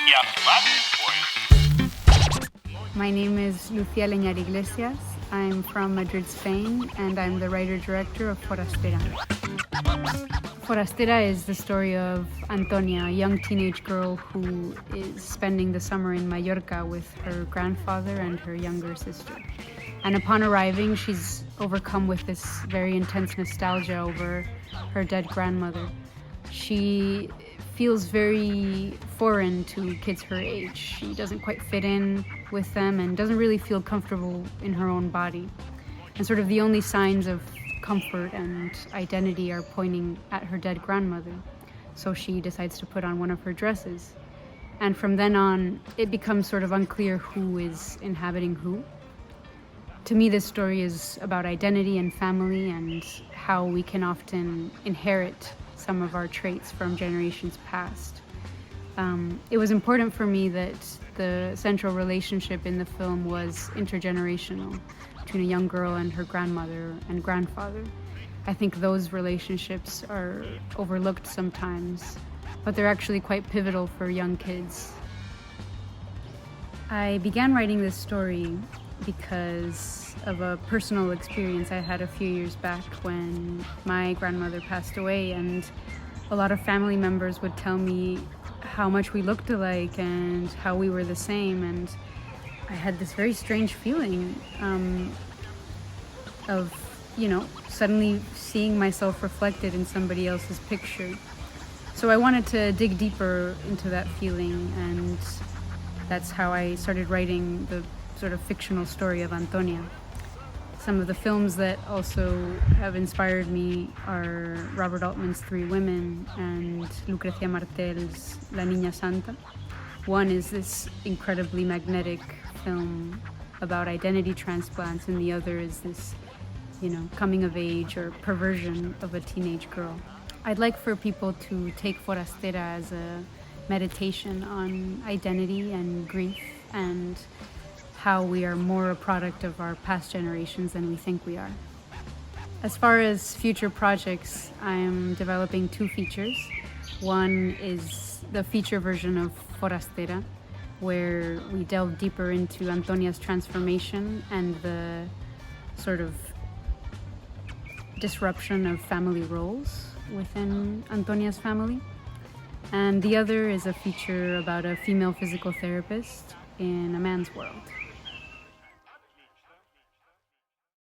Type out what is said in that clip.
Y a pues. My name is Lucía Aleñar Iglesias. I'm from Madrid, Spain, and I'm the writer-director of FORASTERA. FORASTERA is the story of Antonia, a young teenage girl who is spending the summer in Mallorca with her grandfather and her younger sister. And upon arriving, she's overcome with this very intense nostalgia over her dead grandmother. She feels very foreign to kids her age. She doesn't quite fit in with them and doesn't really feel comfortable in her own body. And sort of the only signs of comfort and identity are pointing at her dead grandmother. So she decides to put on one of her dresses. And from then on, it becomes sort of unclear who is inhabiting who. To me, this story is about identity and family and how we can often inherit some of our traits from generations past. It was important for me that the central relationship in the film was intergenerational, between a young girl and her grandmother and grandfather. I think those relationships are overlooked sometimes, but they're actually quite pivotal for young kids. I began writing this story because of a personal experience I had a few years back when my grandmother passed away, and a lot of family members would tell me how much we looked alike and how we were the same, and I had this very strange feeling of, suddenly seeing myself reflected in somebody else's picture. So I wanted to dig deeper into that feeling, and that's how I started writing the sort of fictional story of Antonia. Some of the films that also have inspired me are Robert Altman's Three Women and Lucrecia Martel's La Niña Santa. One is this incredibly magnetic film about identity transplants, and the other is this, coming of age or perversion of a teenage girl. I'd like for people to take FORASTERA as a meditation on identity and grief and how we are more a product of our past generations than we think we are. As far as future projects, I am developing two features. One is the feature version of FORASTERA, where we delve deeper into Antonia's transformation and the sort of disruption of family roles within Antonia's family. And the other is a feature about a female physical therapist in a man's world.